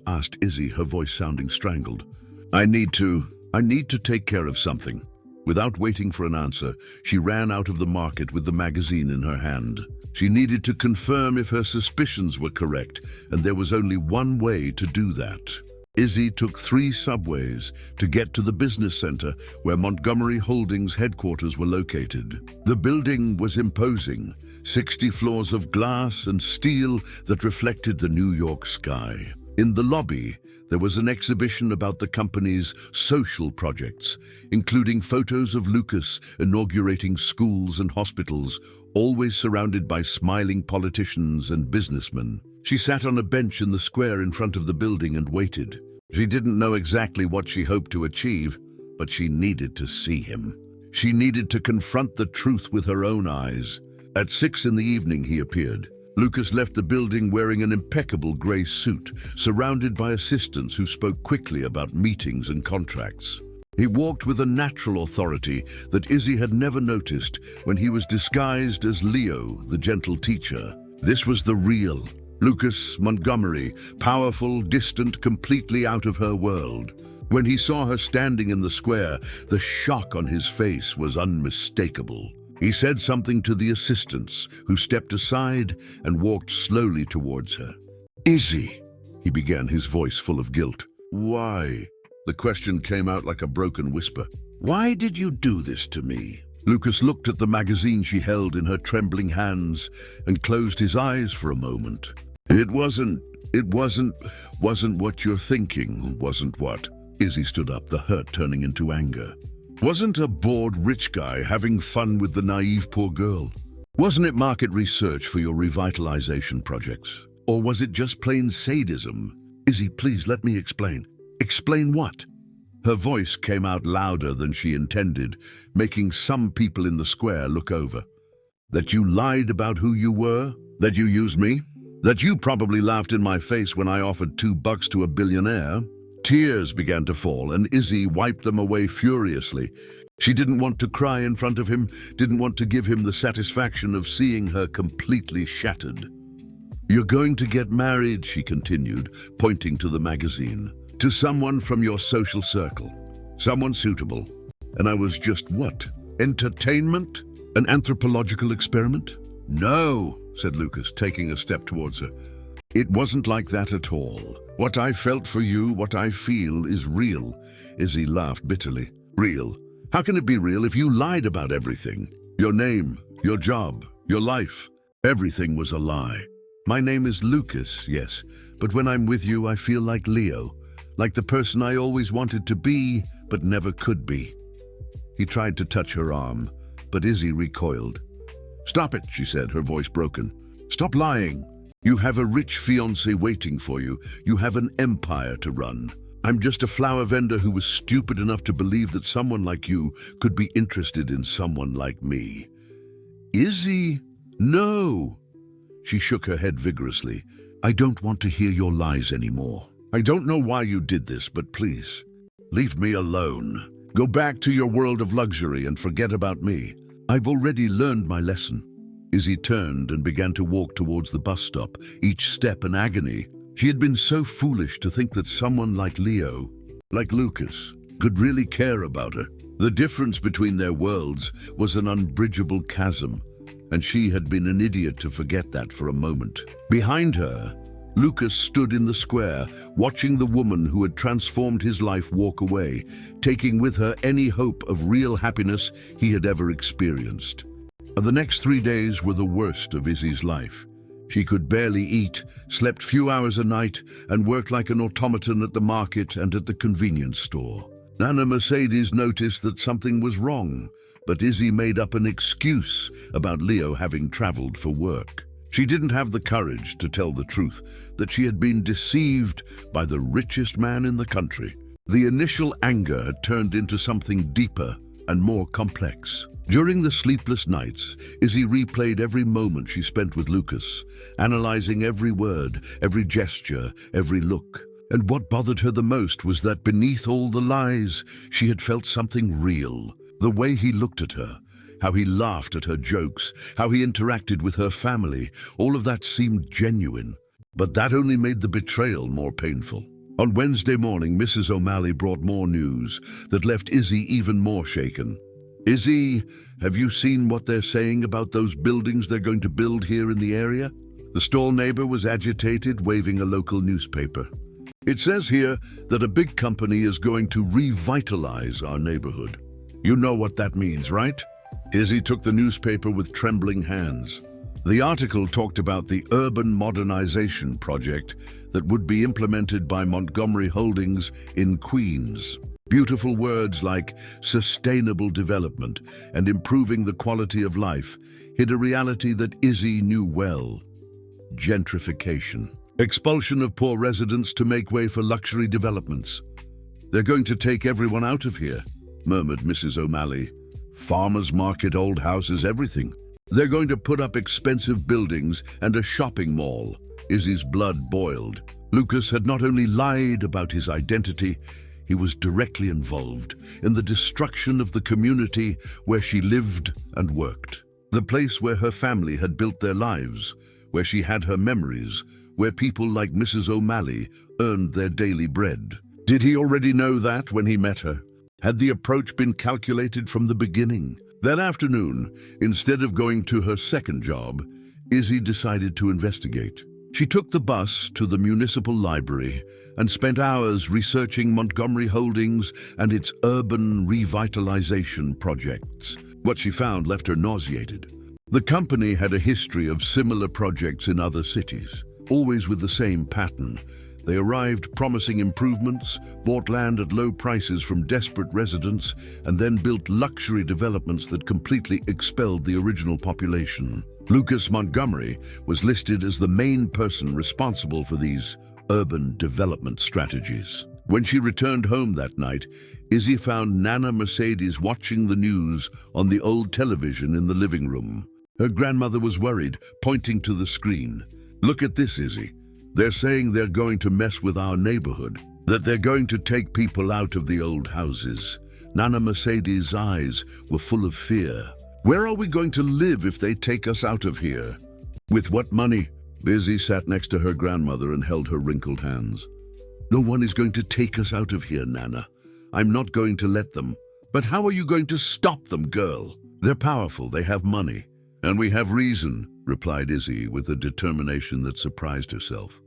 Asked Izzy, her voice sounding strangled. I need to take care of something. Without waiting for an answer, she ran out of the market with the magazine in her hand. She needed to confirm if her suspicions were correct, and there was only one way to do that. Izzy took 3 subways to get to the business center where Montgomery Holdings headquarters were located. The building was imposing, 60 floors of glass and steel that reflected the New York sky. In the lobby, there was an exhibition about the company's social projects, including photos of Lucas inaugurating schools and hospitals, always surrounded by smiling politicians and businessmen. She sat on a bench in the square in front of the building and waited. She didn't know exactly what she hoped to achieve, but she needed to see him. She needed to confront the truth with her own eyes. At 6 in the evening, he appeared. Lucas left the building wearing an impeccable gray suit, surrounded by assistants who spoke quickly about meetings and contracts. He walked with a natural authority that Izzy had never noticed when he was disguised as Leo, the gentle teacher. This was the real Lucas Montgomery, powerful, distant, completely out of her world. When he saw her standing in the square, the shock on his face was unmistakable. He said something to the assistants, who stepped aside and walked slowly towards her. Izzy, he began, his voice full of guilt. Why? The question came out like a broken whisper. Why did you do this to me? Lucas looked at the magazine she held in her trembling hands and closed his eyes for a moment. It wasn't what you're thinking, wasn't what? Izzy stood up, the hurt turning into anger. Wasn't a bored rich guy having fun with the naive poor girl? Wasn't it market research for your revitalization projects? Or was it just plain sadism? Izzy, please let me explain. Explain what? Her voice came out louder than she intended, making some people in the square look over. That you lied about who you were? That you used me? That you probably laughed in my face when I offered $2 to a billionaire? Tears began to fall, and Izzy wiped them away furiously. She didn't want to cry in front of him, didn't want to give him the satisfaction of seeing her completely shattered. You're going to get married, she continued, pointing to the magazine, to someone from your social circle, someone suitable. And I was just what? Entertainment? An anthropological experiment? No, said Lucas, taking a step towards her. It wasn't like that at all. What I felt for you, what I feel, is real. Izzy laughed bitterly. Real? How can it be real if you lied about everything? Your name, your job, your life. Everything was a lie. My name is Lucas, yes, but when I'm with you, I feel like Leo, like the person I always wanted to be, but never could be. He tried to touch her arm, but Izzy recoiled. Stop it, she said, her voice broken. Stop lying. You have a rich fiancé waiting for you. You have an empire to run. I'm just a flower vendor who was stupid enough to believe that someone like you could be interested in someone like me. Izzy, no! She shook her head vigorously. I don't want to hear your lies anymore. I don't know why you did this, but please, leave me alone. Go back to your world of luxury and forget about me. I've already learned my lesson. Izzy turned and began to walk towards the bus stop, each step an agony. She had been so foolish to think that someone like Leo, like Lucas, could really care about her. The difference between their worlds was an unbridgeable chasm, and she had been an idiot to forget that for a moment. Behind her, Lucas stood in the square, watching the woman who had transformed his life walk away, taking with her any hope of real happiness he had ever experienced. The next 3 days were the worst of Izzy's life. She could barely eat, slept few hours a night, and worked like an automaton at the market and at the convenience store. Nana Mercedes noticed that something was wrong, but Izzy made up an excuse about Leo having traveled for work. She didn't have the courage to tell the truth, that she had been deceived by the richest man in the country. The initial anger had turned into something deeper and more complex. During the sleepless nights, Izzy replayed every moment she spent with Lucas, analyzing every word, every gesture, every look. And what bothered her the most was that beneath all the lies, she had felt something real. The way he looked at her, how he laughed at her jokes, how he interacted with her family, all of that seemed genuine. But that only made the betrayal more painful. On Wednesday morning, Mrs. O'Malley brought more news that left Izzy even more shaken. Izzy, have you seen what they're saying about those buildings they're going to build here in the area? The stall neighbor was agitated, waving a local newspaper. It says here that a big company is going to revitalize our neighborhood. You know what that means, right? Izzy took the newspaper with trembling hands. The article talked about the urban modernization project that would be implemented by Montgomery Holdings in Queens. Beautiful words like sustainable development and improving the quality of life hid a reality that Izzy knew well. Gentrification. Expulsion of poor residents to make way for luxury developments. They're going to take everyone out of here, murmured Mrs. O'Malley. Farmers market, old houses, everything. They're going to put up expensive buildings and a shopping mall. Izzy's blood boiled. Lucas had not only lied about his identity, he was directly involved in the destruction of the community where she lived and worked. The place where her family had built their lives, where she had her memories, where people like Mrs. O'Malley earned their daily bread. Did he already know that when he met her? Had the approach been calculated from the beginning? That afternoon, instead of going to her second job, Izzy decided to investigate. She took the bus to the municipal library and spent hours researching Montgomery Holdings and its urban revitalization projects. What she found left her nauseated. The company had a history of similar projects in other cities, always with the same pattern. They arrived promising improvements, bought land at low prices from desperate residents, and then built luxury developments that completely expelled the original population. Lucas Montgomery was listed as the main person responsible for these urban development strategies. When she returned home that night, Izzy found Nana Mercedes watching the news on the old television in the living room. Her grandmother was worried, pointing to the screen. Look at this, Izzy. They're saying they're going to mess with our neighborhood, that they're going to take people out of the old houses. Nana Mercedes' eyes were full of fear. Where are we going to live if they take us out of here? With what money? Izzy sat next to her grandmother and held her wrinkled hands. No one is going to take us out of here, Nana. I'm not going to let them. But how are you going to stop them, girl? They're powerful, they have money. And we have reason, replied Izzy with a determination that surprised herself.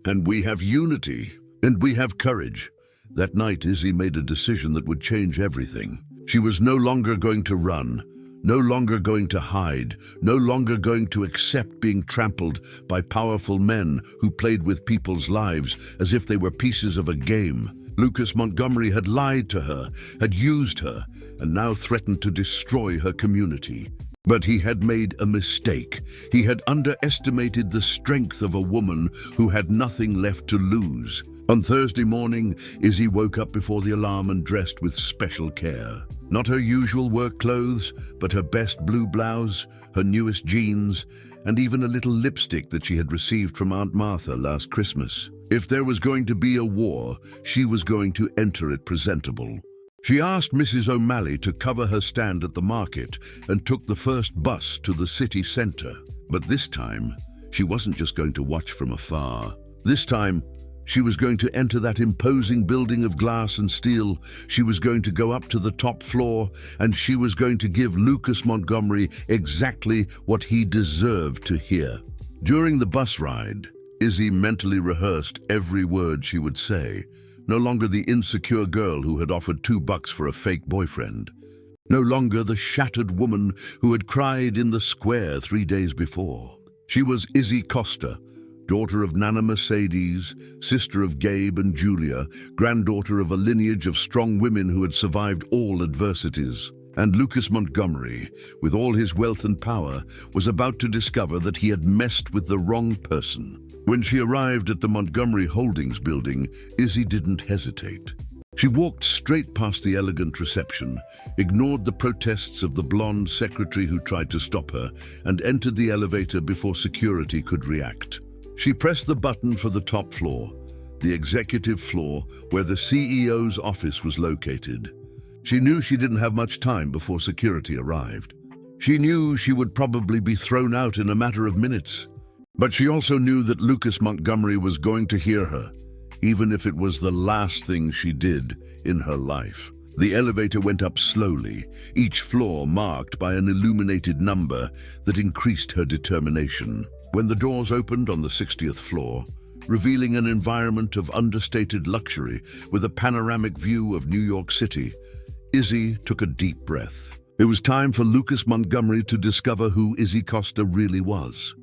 And we have unity, and we have courage. That night, Izzy made a decision that would change everything. She was no longer going to run, no longer going to hide, no longer going to accept being trampled by powerful men who played with people's lives as if they were pieces of a game. Lucas Montgomery had lied to her, had used her, and now threatened to destroy her community. But he had made a mistake. He had underestimated the strength of a woman who had nothing left to lose. On Thursday morning, Izzy woke up before the alarm and dressed with special care. Not her usual work clothes, but her best blue blouse, her newest jeans, and even a little lipstick that she had received from Aunt Martha last Christmas. If there was going to be a war, she was going to enter it presentable. She asked Mrs. O'Malley to cover her stand at the market and took the first bus to the city centre. But this time, she wasn't just going to watch from afar. This time, she was going to enter that imposing building of glass and steel. She was going to go up to the top floor, and she was going to give Lucas Montgomery exactly what he deserved to hear. During the bus ride, Izzy mentally rehearsed every word she would say. No longer the insecure girl who had offered $2 for a fake boyfriend. No longer the shattered woman who had cried in the square 3 days before. She was Izzy Costa, daughter of Nana Mercedes, sister of Gabe and Julia, granddaughter of a lineage of strong women who had survived all adversities. And Lucas Montgomery, with all his wealth and power, was about to discover that he had messed with the wrong person. When she arrived at the Montgomery Holdings building, Izzy didn't hesitate. She walked straight past the elegant reception, ignored the protests of the blonde secretary who tried to stop her, and entered the elevator before security could react. She pressed the button for the top floor, the executive floor where the CEO's office was located. She knew she didn't have much time before security arrived. She knew she would probably be thrown out in a matter of minutes. But she also knew that Lucas Montgomery was going to hear her, even if it was the last thing she did in her life. The elevator went up slowly, each floor marked by an illuminated number that increased her determination. When the doors opened on the 60th floor, revealing an environment of understated luxury with a panoramic view of New York City, Izzy took a deep breath. It was time for Lucas Montgomery to discover who Izzy Costa really was.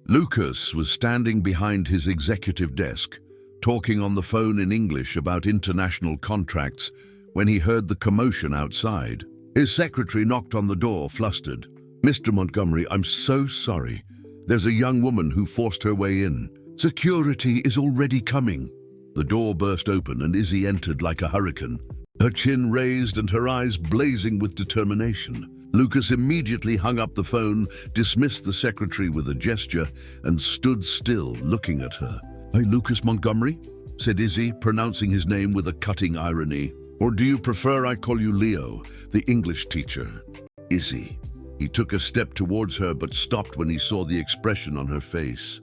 Lucas was standing behind his executive desk, talking on the phone in English about international contracts when he heard the commotion outside. His secretary knocked on the door, flustered. "Mr. Montgomery, I'm so sorry. There's a young woman who forced her way in. Security is already coming." The door burst open and Izzy entered like a hurricane, her chin raised and her eyes blazing with determination. Lucas immediately hung up the phone, dismissed the secretary with a gesture, and stood still, looking at her. "Hey, Lucas Montgomery?" said Izzy, pronouncing his name with a cutting irony. "Or do you prefer I call you Leo, the English teacher?" "Izzy." He took a step towards her, but stopped when he saw the expression on her face.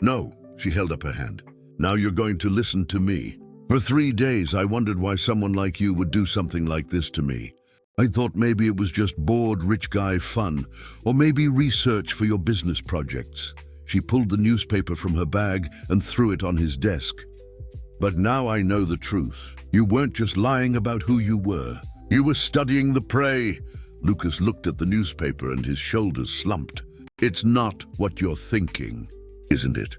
"No," she held up her hand. "Now you're going to listen to me. For 3 days, I wondered why someone like you would do something like this to me. I thought maybe it was just bored rich guy fun, or maybe research for your business projects." She pulled the newspaper from her bag and threw it on his desk. "But now I know the truth. You weren't just lying about who you were. You were studying the prey." Lucas looked at the newspaper and his shoulders slumped. "It's not what you're thinking, isn't it?"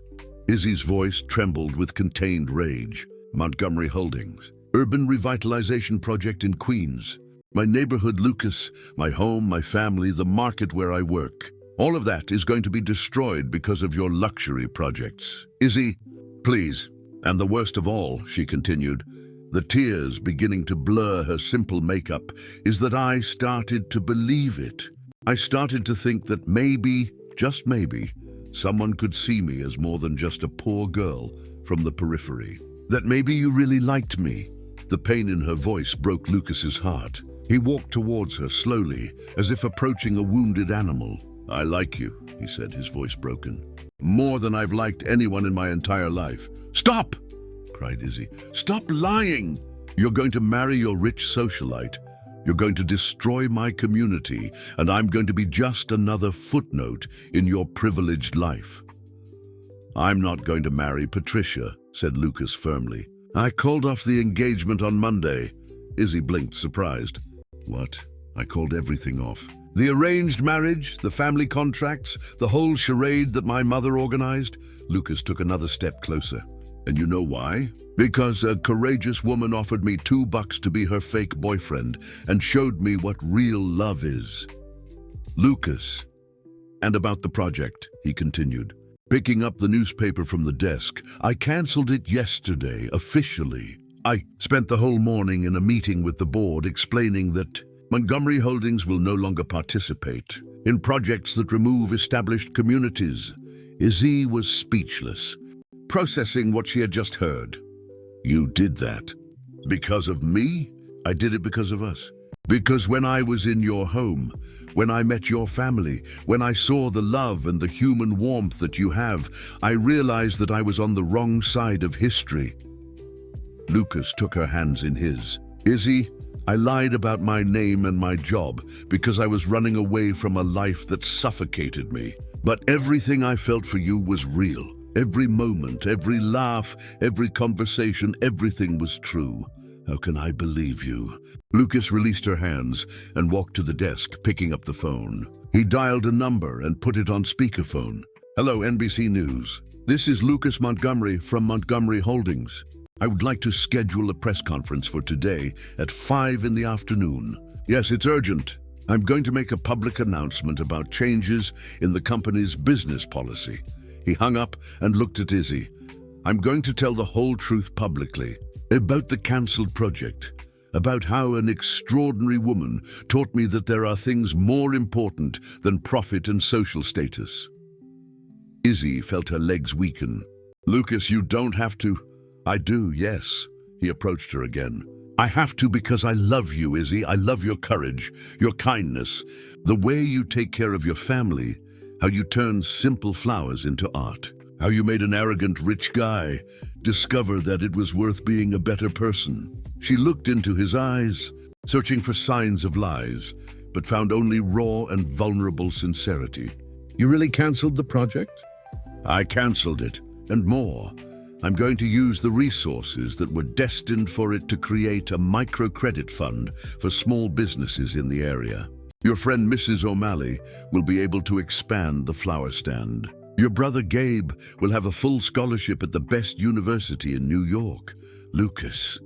Izzy's voice trembled with contained rage. "Montgomery Holdings, urban revitalization project in Queens. My neighborhood, Lucas, my home, my family, the market where I work. All of that is going to be destroyed because of your luxury projects. Izzy, please." "And the worst of all," she continued, the tears beginning to blur her simple makeup, "is that I started to believe it. I started to think that maybe, just maybe, someone could see me as more than just a poor girl from the periphery. That maybe you really liked me." The pain in her voice broke Lucas's heart. He walked towards her slowly, as if approaching a wounded animal. "I like you," he said, his voice broken. "More than I've liked anyone in my entire life." "Stop!" cried Izzy. "Stop lying! You're going to marry your rich socialite. You're going to destroy my community, and I'm going to be just another footnote in your privileged life." "I'm not going to marry Patricia," said Lucas firmly. "I called off the engagement on Monday." Izzy blinked, surprised. "What?" "I called everything off. The arranged marriage, the family contracts, the whole charade that my mother organized." Lucas took another step closer. "And you know why? Because a courageous woman offered me $2 to be her fake boyfriend and showed me what real love is." "Lucas." "And about the project," he continued, picking up the newspaper from the desk. "I canceled it yesterday, officially. I spent the whole morning in a meeting with the board explaining that Montgomery Holdings will no longer participate in projects that remove established communities. Izzy was speechless, processing what she had just heard. You did that because of me? I did it because of us. Because when I was in your home, when I met your family, when I saw the love and the human warmth that you have, I realized that I was on the wrong side of history. Lucas took her hands in his. Izzy, I lied about my name and my job because I was running away from a life that suffocated me. But everything I felt for you was real. Every moment, every laugh, every conversation, everything was true. How can I believe you? Lucas released her hands and walked to the desk, picking up the phone. He dialed a number and put it on speakerphone. Hello, NBC News. This is Lucas Montgomery from Montgomery Holdings. I would like to schedule a press conference for today at 5 in the afternoon. Yes, it's urgent. I'm going to make a public announcement about changes in the company's business policy. He hung up and looked at Izzy. I'm going to tell the whole truth publicly about the cancelled project, about how an extraordinary woman taught me that there are things more important than profit and social status. Izzy felt her legs weaken. Lucas, you don't have to. I do, yes. He approached her again. I have to because I love you, Izzy. I love your courage, your kindness, the way you take care of your family, how you turn simple flowers into art, how you made an arrogant rich guy discover that it was worth being a better person. She looked into his eyes, searching for signs of lies, but found only raw and vulnerable sincerity. You really canceled the project? I canceled it, and more. I'm going to use the resources that were destined for it to create a microcredit fund for small businesses in the area. Your friend Mrs. O'Malley will be able to expand the flower stand. Your brother Gabe will have a full scholarship at the best university in New York. Lucas.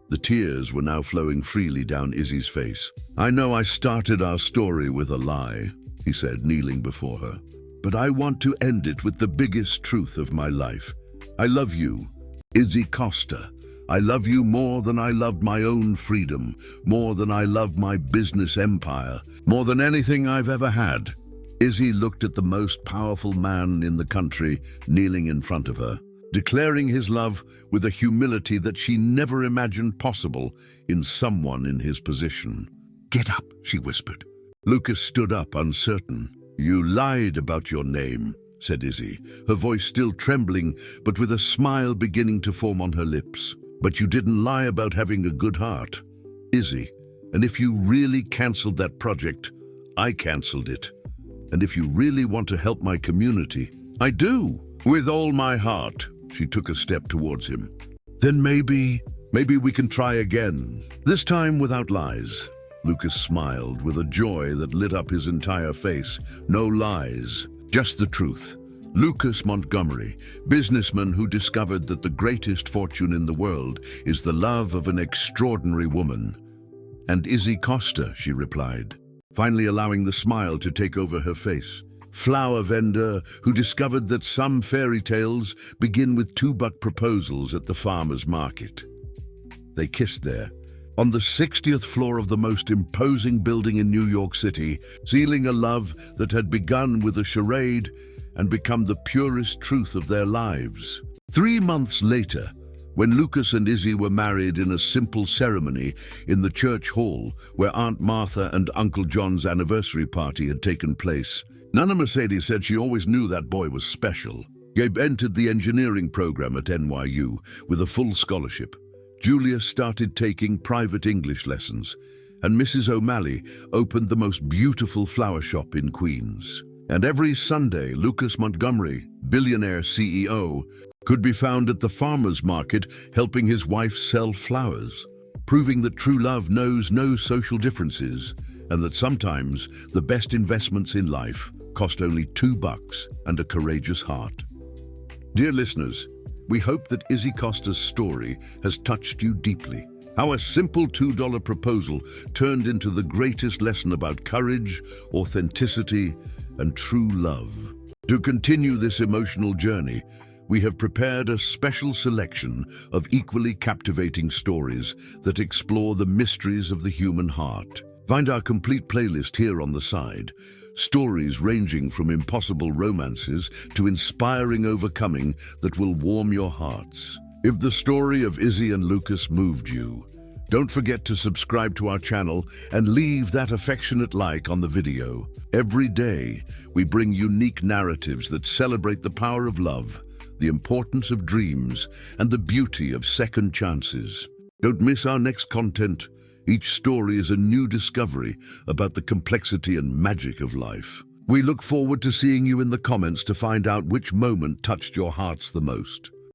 The tears were now flowing freely down Izzy's face. I know I started our story with a lie, he said, kneeling before her. But I want to end it with the biggest truth of my life. I love you, Izzy Costa. I love you more than I loved my own freedom, more than I loved my business empire, more than anything I've ever had. Izzy looked at the most powerful man in the country kneeling in front of her, declaring his love with a humility that she never imagined possible in someone in his position. Get up, she whispered. Lucas stood up, uncertain. You lied about your name, said Izzy, her voice still trembling, but with a smile beginning to form on her lips. But you didn't lie about having a good heart. Izzy, and if you really cancelled that project, I cancelled it. And if you really want to help my community, I do, with all my heart. She took a step towards him. Then maybe we can try again, this time without lies. Lucas smiled with a joy that lit up his entire face. No lies. Just the truth. Lucas Montgomery, businessman who discovered that the greatest fortune in the world is the love of an extraordinary woman. And Izzy Costa, she replied, finally allowing the smile to take over her face. Flower vendor who discovered that some fairy tales begin with $2 proposals at the farmer's market. They kissed there, on the 60th floor of the most imposing building in New York City, sealing a love that had begun with a charade and become the purest truth of their lives. 3 months later, when Lucas and Izzy were married in a simple ceremony in the church hall where Aunt Martha and Uncle John's anniversary party had taken place, Nana Mercedes said she always knew that boy was special. Gabe entered the engineering program at NYU with a full scholarship. Julia started taking private English lessons, and Mrs. O'Malley opened the most beautiful flower shop in Queens. And every Sunday, Lucas Montgomery, Billionaire CEO, could be found at the farmer's market helping his wife sell flowers, proving that true love knows no social differences and that sometimes the best investments in life cost only $2 and a courageous heart. Dear listeners, we hope that Izzy Costa's story has touched you deeply. How a simple $2 proposal turned into the greatest lesson about courage, authenticity, and true love. To continue this emotional journey, we have prepared a special selection of equally captivating stories that explore the mysteries of the human heart. Find our complete playlist here on the side. Stories ranging from impossible romances to inspiring overcoming that will warm your hearts. If the story of Izzy and Lucas moved you, don't forget to subscribe to our channel and leave that affectionate like on the video. Every day, we bring unique narratives that celebrate the power of love, the importance of dreams, and the beauty of second chances. Don't miss our next content. Each story is a new discovery about the complexity and magic of life. We look forward to seeing you in the comments to find out which moment touched your hearts the most.